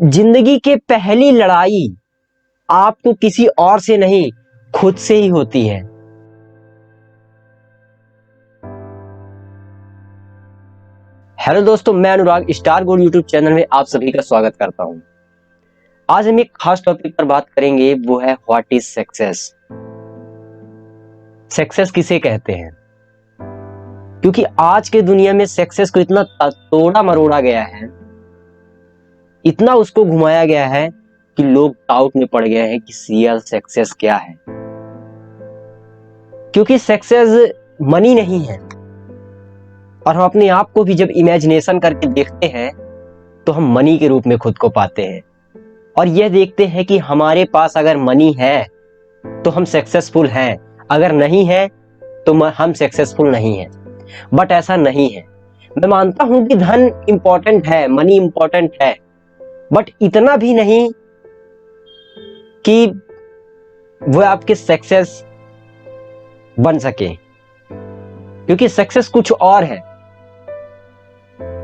जिंदगी की पहली लड़ाई आपको किसी और से नहीं, खुद से ही होती है। हेलो दोस्तों, मैं अनुराग स्टार गोल्ड यूट्यूब चैनल में आप सभी का स्वागत करता हूं। आज हम एक खास टॉपिक पर बात करेंगे, वो है व्हाट इज सक्सेस। सक्सेस किसे कहते हैं? क्योंकि आज के दुनिया में सक्सेस को इतना तोड़ा मरोड़ा गया है, इतना उसको घुमाया गया है कि लोग डाउट में पड़ गए हैं कि रियल सक्सेस क्या है। क्योंकि सक्सेस मनी नहीं है, और हम अपने आप को भी जब इमेजिनेशन करके देखते हैं तो हम मनी के रूप में खुद को पाते हैं और यह देखते हैं कि हमारे पास अगर मनी है तो हम सक्सेसफुल हैं, अगर नहीं है तो हम सक्सेसफुल नहीं हैं। बट ऐसा नहीं है। मैं मानता हूं कि धन इंपॉर्टेंट है, मनी इंपॉर्टेंट है, बट इतना भी नहीं कि वो आपके सक्सेस बन सके। क्योंकि सक्सेस कुछ और है।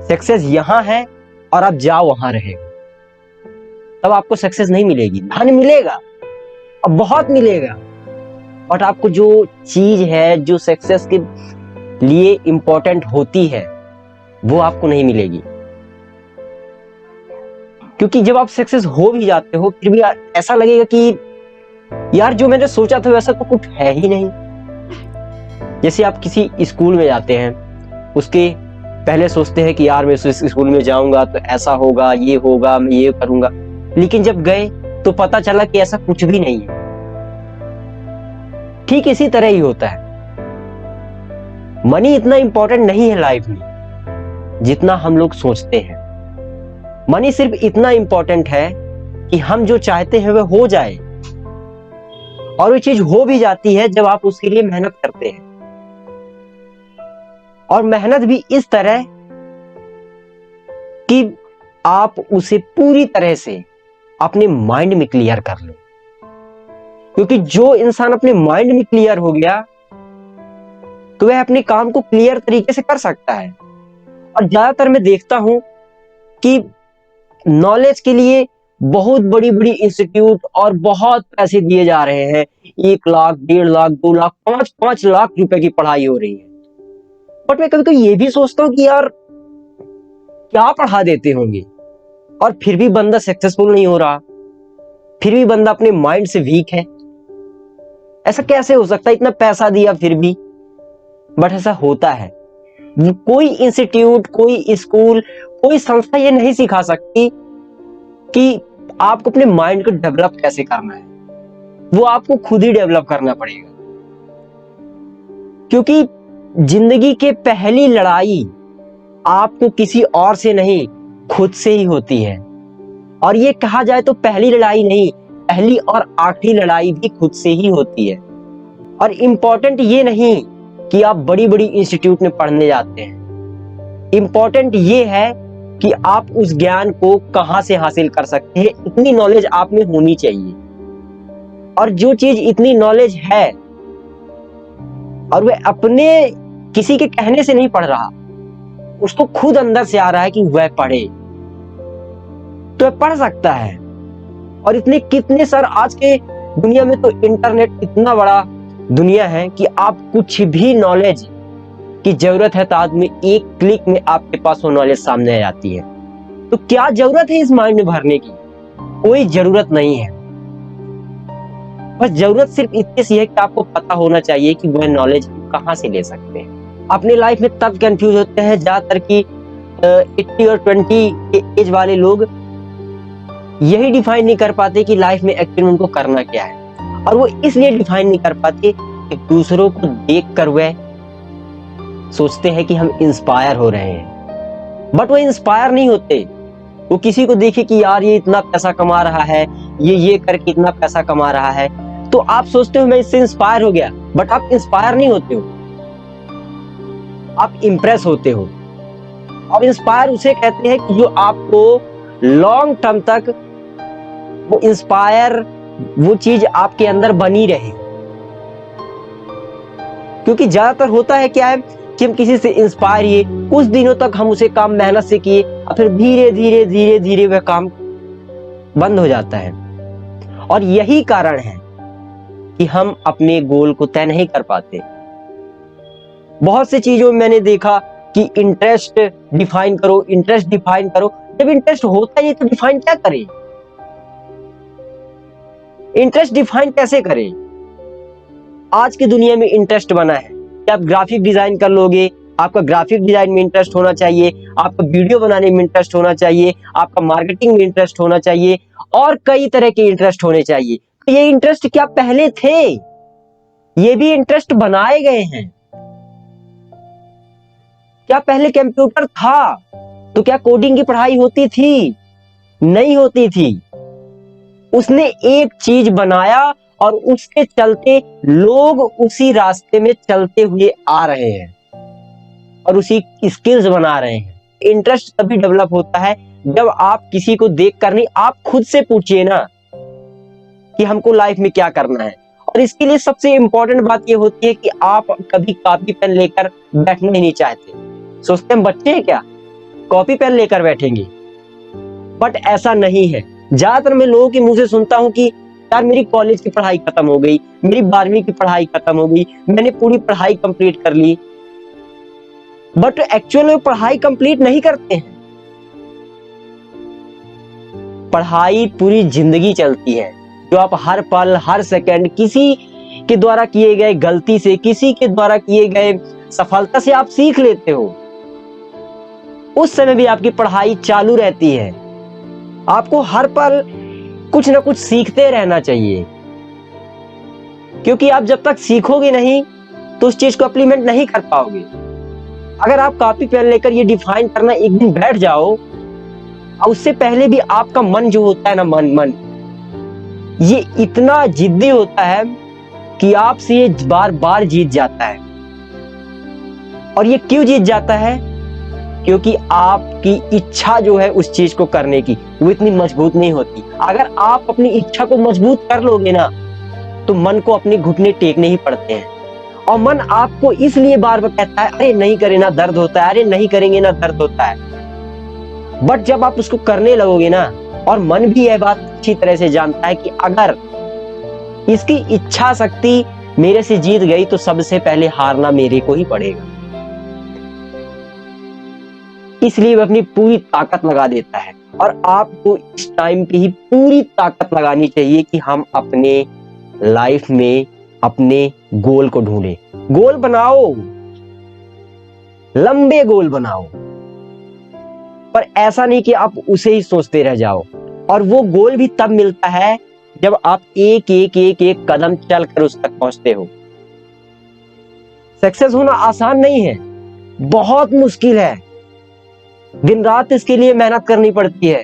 सक्सेस यहां है और आप जाओ वहां रहे, तब आपको सक्सेस नहीं मिलेगी। धन मिलेगा और बहुत मिलेगा, बट आपको जो चीज है जो सक्सेस के लिए इंपॉर्टेंट होती है वो आपको नहीं मिलेगी। क्योंकि जब आप सक्सेस हो भी जाते हो फिर भी ऐसा लगेगा कि यार जो मैंने सोचा था वैसा तो कुछ है ही नहीं। जैसे आप किसी स्कूल में जाते हैं, उसके पहले सोचते हैं कि यार मैं इस स्कूल में जाऊंगा तो ऐसा होगा, ये होगा, मैं ये करूंगा, लेकिन जब गए तो पता चला कि ऐसा कुछ भी नहीं है। ठीक इसी तरह ही होता है। मनी इतना इंपॉर्टेंट नहीं है लाइफ में जितना हम लोग सोचते हैं। मनी सिर्फ इतना इंपॉर्टेंट है कि हम जो चाहते हैं वह हो जाए, और वो चीज हो भी जाती है जब आप उसके लिए मेहनत करते हैं। और मेहनत भी इस तरह कि आप उसे पूरी तरह से अपने माइंड में क्लियर कर लो। क्योंकि जो इंसान अपने माइंड में क्लियर हो गया तो वह अपने काम को क्लियर तरीके से कर सकता है। और ज्यादातर मैं देखता हूं कि नॉलेज के लिए बहुत बड़ी बड़ी इंस्टीट्यूट और बहुत पैसे दिए जा रहे हैं। 1 लाख, 1.5 लाख, 2 लाख, 5 लाख रुपए की पढ़ाई हो रही है। बट मैं कभी कभी ये भी सोचता हूँ कि यार क्या पढ़ा देते होंगे, और फिर भी बंदा सक्सेसफुल नहीं हो रहा, फिर भी बंदा अपने माइंड से वीक है। ऐसा कैसे हो सकता है? इतना पैसा दिया फिर भी। बट ऐसा होता है। कोई इंस्टीट्यूट, कोई स्कूल, कोई संस्था ये नहीं सिखा सकती कि आपको अपने माइंड को डेवलप कैसे करना है। वो आपको खुद ही डेवलप करना पड़ेगा। क्योंकि जिंदगी की पहली लड़ाई आपको किसी और से नहीं, खुद से ही होती है। और ये कहा जाए तो पहली लड़ाई नहीं, पहली और आखिरी लड़ाई भी खुद से ही होती है। और इंपॉर्टेंट ये नहीं कि आप बड़ी बड़ी इंस्टीट्यूट में पढ़ने जाते हैं। इंपॉर्टेंट ये है कि आप उस ज्ञान को कहां से हासिल कर सकते हैं। इतनी नॉलेज आप में होनी चाहिए। और जो चीज इतनी नॉलेज है और वह अपने किसी के कहने से नहीं पढ़ रहा, उसको खुद अंदर से आ रहा है कि वह पढ़े, तो वह पढ़ सकता है। और इतने कितने सर आज के दुनिया में तो इंटरनेट इतना बड़ा दुनिया है कि आप कुछ भी नॉलेज की जरूरत है तो आदमी एक क्लिक में आपके पास वो नॉलेज सामने आ जाती है। तो क्या जरूरत है इस माइंड में भरने की? कोई जरूरत नहीं है। बस जरूरत सिर्फ इतनी सी है कि आपको पता होना चाहिए कि वह नॉलेज कहां से ले सकते हैं। अपने लाइफ में तब कंफ्यूज होते हैं ज्यादातर कि 80 और 20 के एज वाले लोग यही डिफाइन नहीं कर पाते कि लाइफ में एक्चुअली उनको करना क्या है। और वो इसलिए डिफाइन नहीं कर पाते कि दूसरों को देखकर वह सोचते हैं कि हम इंस्पायर हो रहे हैं, बट वो इंस्पायर नहीं होते। वो किसी को देखे कि यार ये इतना पैसा कमा रहा है, ये करके इतना पैसा कमा रहा है, तो आप सोचते हो मैं इससे इंस्पायर हो गया, बट आप इंस्पायर नहीं होते हो, आप इंप्रेस होते हो। और इंस्पायर उसे कहते हैं कि जो आपको लॉन्ग टर्म तक वो इंस्पायर, वो चीज आपके अंदर बनी रहे। क्योंकि ज्यादातर होता है क्या है कि हम किसी से इंस्पायर हुए, कुछ दिनों तक हम उसे काम मेहनत से किए और फिर धीरे धीरे धीरे धीरे वह काम बंद हो जाता है। और यही कारण है कि हम अपने गोल को तय नहीं कर पाते। बहुत सी चीजों में मैंने देखा कि इंटरेस्ट डिफाइन करो, इंटरेस्ट डिफाइन करो। जब इंटरेस्ट होता है तो डिफाइन क्या करें? इंटरेस्ट डिफाइन कैसे करें? आज की दुनिया में इंटरेस्ट बना है कि आप ग्राफिक डिजाइन कर लोगे, आपका ग्राफिक डिजाइन में इंटरेस्ट होना चाहिए, आपका वीडियो बनाने में इंटरेस्ट होना चाहिए, आपका मार्केटिंग में इंटरेस्ट होना चाहिए, और कई तरह के इंटरेस्ट होने चाहिए। तो ये इंटरेस्ट क्या पहले थे? ये भी इंटरेस्ट बनाए गए हैं। क्या पहले कंप्यूटर था तो क्या कोडिंग की पढ़ाई होती थी? नहीं होती थी। उसने एक चीज बनाया और उसके चलते लोग उसी रास्ते में चलते हुए आ रहे हैं और उसी स्किल्स बना रहे हैं। इंटरेस्ट तभी डेवलप होता है जब आप किसी को देख कर नहीं, आप खुद से पूछिए ना कि हमको लाइफ में क्या करना है। और इसके लिए सबसे इंपॉर्टेंट बात यह होती है कि आप कभी कॉपी पेन लेकर बैठना ही नहीं चाहते। सोचते हैं बच्चे हैं क्या, कॉपी पेन लेकर बैठेंगे? बट ऐसा नहीं है। ज्यादातर मैं लोगों के मुंह से सुनता हूं कि यार मेरी कॉलेज की पढ़ाई खत्म हो गई, मेरी 12वीं की पढ़ाई खत्म हो गई, मैंने पूरी पढ़ाई कंप्लीट कर ली। बट एक्चुअल में पढ़ाई कंप्लीट नहीं करते हैं। पढ़ाई पूरी जिंदगी चलती है, जो आप हर पल हर सेकंड किसी के द्वारा किए गए गलती से, किसी के द्वारा किए गए सफलता से आप सीख लेते हो। उस समय भी आपकी पढ़ाई चालू रहती है। आपको हर पल कुछ ना कुछ सीखते रहना चाहिए, क्योंकि आप जब तक सीखोगे नहीं तो उस चीज को इंप्लीमेंट नहीं कर पाओगे। अगर आप कॉपी पेन लेकर ये डिफाइन करना एक दिन बैठ जाओ, और उससे पहले भी आपका मन जो होता है ना, मन ये इतना जिद्दी होता है कि आपसे ये बार बार जीत जाता है। और ये क्यों जीत जाता है? क्योंकि आपकी इच्छा जो है उस चीज को करने की, वो इतनी मजबूत नहीं होती। अगर आप अपनी इच्छा को मजबूत कर लोगे ना, तो मन को अपने घुटने टेकने ही पड़ते हैं। और मन आपको इसलिए बार बार कहता है अरे नहीं करे ना दर्द होता है, अरे नहीं करेंगे ना दर्द होता है। बट जब आप उसको करने लगोगे ना, और मन भी यह बात अच्छी तरह से जानता है कि अगर इसकी इच्छा शक्ति मेरे से जीत गई तो सबसे पहले हारना मेरे को ही पड़ेगा। इसलिए वह अपनी पूरी ताकत लगा देता है। और आपको इस टाइम पे ही पूरी ताकत लगानी चाहिए कि हम अपने लाइफ में अपने गोल को ढूंढें। गोल बनाओ, लंबे गोल बनाओ, पर ऐसा नहीं कि आप उसे ही सोचते रह जाओ। और वो गोल भी तब मिलता है जब आप एक एक एक एक कदम चलकर उस तक पहुंचते हो। सक्सेस होना आसान नहीं है, बहुत मुश्किल है। दिन रात इसके लिए मेहनत करनी पड़ती है,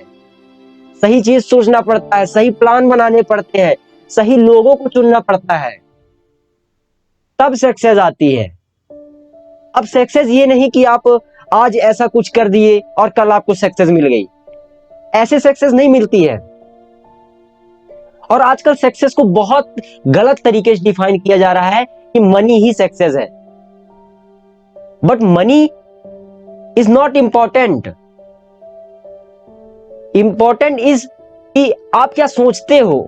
सही चीज सोचना पड़ता है, सही प्लान बनाने पड़ते हैं, सही लोगों को चुनना पड़ता है, तब सक्सेस आती है। अब सक्सेस ये नहीं कि आप आज ऐसा कुछ कर दिए और कल आपको सक्सेस मिल गई। ऐसे सक्सेस नहीं मिलती है। और आजकल सक्सेस को बहुत गलत तरीके से डिफाइन किया जा रहा है कि मनी ही सक्सेस है। But money is not important. Important is कि आप क्या सोचते हो,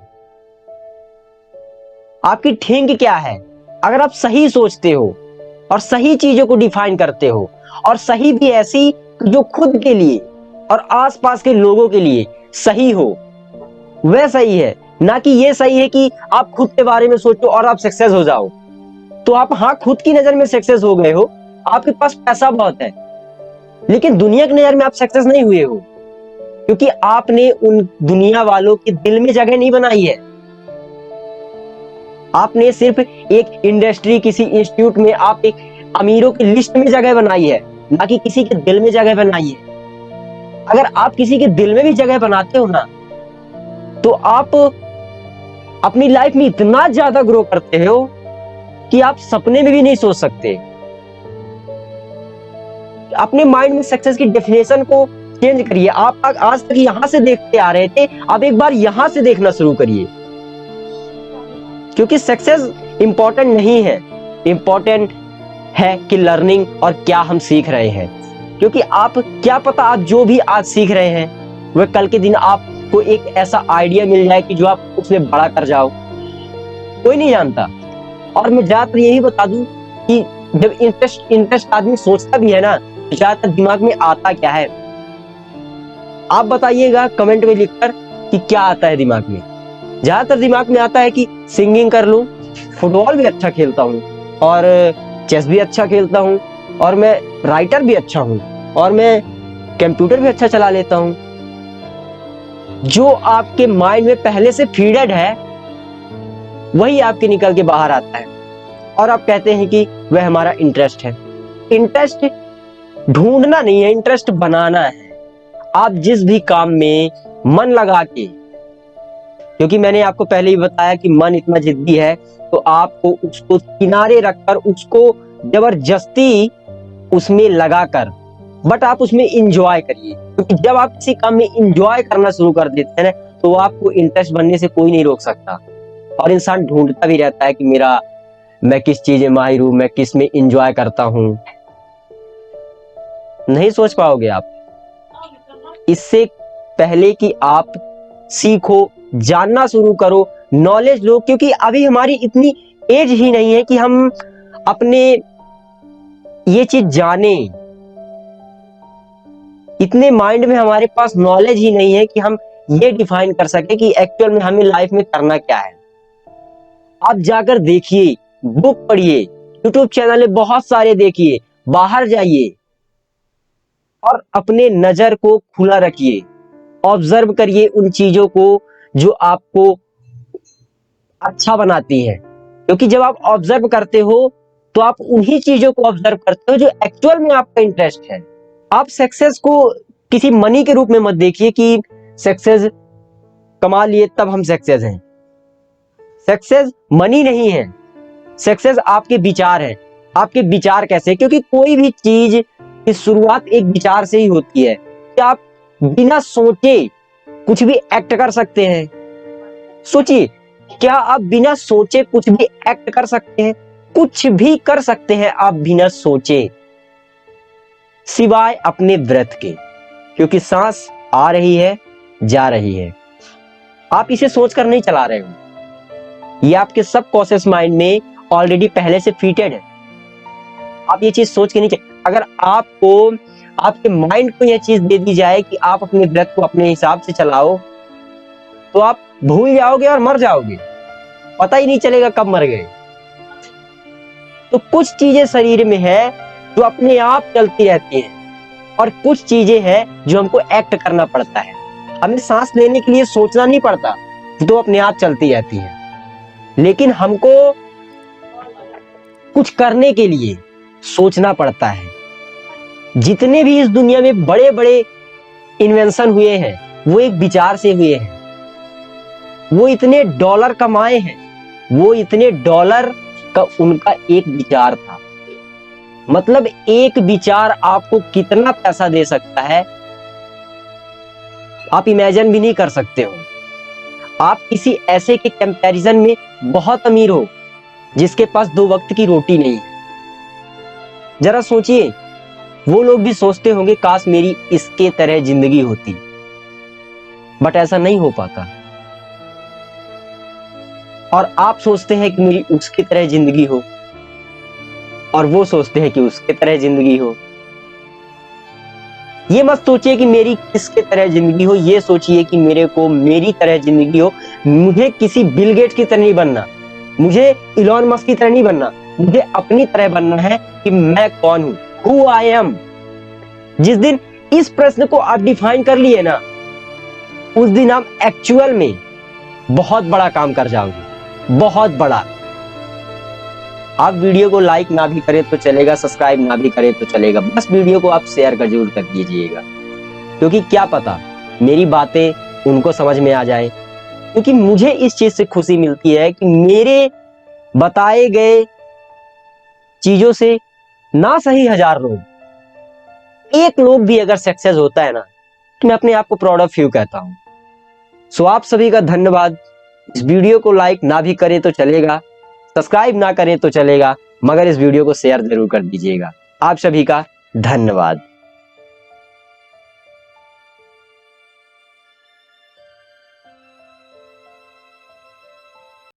आपकी थिंक क्या है। अगर आप सही सोचते हो और सही चीजों को डिफाइन करते हो, और सही भी ऐसी जो खुद के लिए और आसपास के लोगों के लिए सही हो, वह सही है। ना कि ये सही है कि आप खुद के बारे में सोचो और आप सक्सेस हो जाओ। तो आप हाँ खुद की नजर में सक्सेस हो गए हो, आपके पास पैसा बहुत है, लेकिन दुनिया की नजर में आप सक्सेस नहीं हुए हो, क्योंकि आपने उन दुनिया वालों के दिल में जगह नहीं बनाई है। आपने सिर्फ एक इंडस्ट्री, किसी इंस्टीट्यूट में आप एक अमीरों की लिस्ट में जगह बनाई है, ना कि किसी के दिल में जगह बनाई है। अगर आप किसी के दिल में भी जगह बनाते हो ना, तो आप अपनी लाइफ में इतना ज्यादा ग्रो करते हो कि आप सपने में भी नहीं सोच सकते। अपने माइंड में सक्सेस की डेफिनेशन को चेंज करिए। आप आज तक यहां से देखते आ रहे थे, अब एक बार यहां से देखना शुरू करिए, क्योंकि सक्सेस इंपॉर्टेंट नहीं है। इंपॉर्टेंट है कि लर्निंग और क्या हम सीख रहे हैं। क्योंकि आप क्या पता, आप जो भी आज सीख रहे हैं वह कल के दिन आप आपको एक ऐसा आइडिया मिल जाए कि जो आप उसमें बड़ा कर जाओ, कोई नहीं जानता। और मैं ज्यादातर यही बता दूं कि जब इंटरेस्ट आदमी सोचता भी है ना, तो ज्यादातर दिमाग में आता क्या है, आप बताइएगा कमेंट में लिखकर कि क्या आता है दिमाग में। ज्यादातर दिमाग में आता है कि सिंगिंग कर लूं, फुटबॉल भी अच्छा खेलता हूं, और चेस भी अच्छा खेलता हूं, और मैं राइटर भी अच्छा हूं, और मैं कंप्यूटर भी अच्छा चला लेता हूं। जो आपके माइंड में पहले से फीडेड है वही आपके निकल के बाहर आता है, और आप कहते हैं कि वह हमारा इंटरेस्ट है। इंटरेस्ट ढूंढना नहीं है, इंटरेस्ट बनाना है। आप जिस भी काम में मन लगा के, क्योंकि मैंने आपको पहले ही बताया कि मन इतना जिद्दी है, तो आपको उसको किनारे रखकर उसको जबरदस्ती उसमें लगाकर, बट आप उसमें इंजॉय करिए। क्योंकि जब आप किसी काम में इंजॉय करना शुरू कर देते हैं ना, तो आपको इंटरेस्ट बनने से कोई नहीं रोक सकता। और इंसान ढूंढता भी रहता है कि मैं किस चीज में माहिर हूं, मैं किस में इंजॉय करता हूं। नहीं सोच पाओगे आप। इससे पहले कि आप सीखो, जानना शुरू करो, नॉलेज लो, क्योंकि अभी हमारी इतनी एज ही नहीं है कि हम अपने ये चीज जाने। इतने माइंड में हमारे पास नॉलेज ही नहीं है कि हम ये डिफाइन कर सके कि एक्चुअल में हमें लाइफ में करना क्या है। आप जाकर देखिए, बुक पढ़िए, यूट्यूब चैनल बहुत सारे देखिए, बाहर जाइए और अपने नजर को खुला रखिए, ऑब्जर्व करिए उन चीजों को जो आपको अच्छा बनाती हैं। क्योंकि जब आप ऑब्जर्व करते हो तो आप उन्हीं चीजों को ऑब्जर्व करते हो जो एक्चुअल में आपका इंटरेस्ट है। आप सक्सेस को किसी मनी के रूप में मत देखिए कि सक्सेस कमा लिए तब हम सक्सेस हैं। सक्सेस मनी नहीं है, सक्सेस आपके विचार है। आपके विचार कैसे, क्योंकि कोई भी चीज की शुरुआत एक विचार से ही होती है। कि आप बिना सोचे कुछ भी एक्ट कर सकते हैं। सोचिए, क्या आप बिना सोचे कुछ भी एक्ट कर सकते हैं? कुछ भी कर सकते हैं आप बिना सोचे, सिवाय अपने ब्रेथ के। क्योंकि सांस आ रही है, जा रही है, आप इसे सोचकर नहीं चला रहे हो। ये आपके सबकॉन्शियस माइंड में ऑलरेडी पहले से फिटेड है। आप ये चीज सोच के नहीं चले। अगर आपको आपके माइंड को यह चीज दे दी जाए कि आप अपने ब्रेथ को अपने हिसाब से चलाओ, तो आप भूल जाओगे और मर जाओगे, पता ही नहीं चलेगा कब मर गए। तो कुछ चीजें शरीर में है जो अपने आप चलती रहती हैं, और कुछ चीजें हैं जो हमको एक्ट करना पड़ता है। हमें सांस लेने के लिए सोचना नहीं पड़ता, तो अपने आप चलती रहती है। लेकिन हमको कुछ करने के लिए सोचना पड़ता है। जितने भी इस दुनिया में बड़े बड़े इन्वेंशन हुए हैं, वो एक विचार से हुए हैं। वो इतने डॉलर कमाए हैं, वो इतने डॉलर का उनका एक विचार था। मतलब एक विचार आपको कितना पैसा दे सकता है, आप इमेजिन भी नहीं कर सकते हो। आप किसी ऐसे के कंपैरिजन में बहुत अमीर हो जिसके पास 2 वक्त की रोटी नहीं है। जरा सोचिए, वो लोग भी सोचते होंगे काश मेरी इसके तरह जिंदगी होती, बट ऐसा नहीं हो पाता। और आप सोचते हैं कि मेरी उसकी तरह जिंदगी हो, और वो सोचते हैं कि उसके तरह जिंदगी हो। ये मत सोचिए कि मेरी किसके तरह जिंदगी हो, ये सोचिए कि मेरे को मेरी तरह जिंदगी हो। मुझे किसी बिल गेट्स की तरह नहीं बनना, मुझे इलॉन मस्क की तरह नहीं बनना, मुझे अपनी तरह बनना है कि मैं कौन हूं, हु आई एम। जिस दिन इस प्रश्न को आप डिफाइन कर लिए ना, उस दिन आप एक्चुअल में बहुत बड़ा काम कर जाओगे, बहुत बड़ा। आप वीडियो को लाइक ना भी करें तो चलेगा, सब्सक्राइब ना भी करें तो चलेगा, बस वीडियो को आप शेयर कर जरूर कर दीजिएगा। क्योंकि क्या पता मेरी बातें उनको समझ में आ जाए। क्योंकि मुझे इस चीज से खुशी मिलती है कि मेरे बताए गए चीजों से ना सही 1000 लोग, एक लोग भी अगर सक्सेस होता है ना, तो मैं अपने आप को प्राउड ऑफ यू कहता हूं। सो आप सभी का धन्यवाद। इस वीडियो को लाइक ना भी करें तो चलेगा, सब्सक्राइब ना करें तो चलेगा, मगर इस वीडियो को शेयर जरूर कर दीजिएगा। आप सभी का धन्यवाद।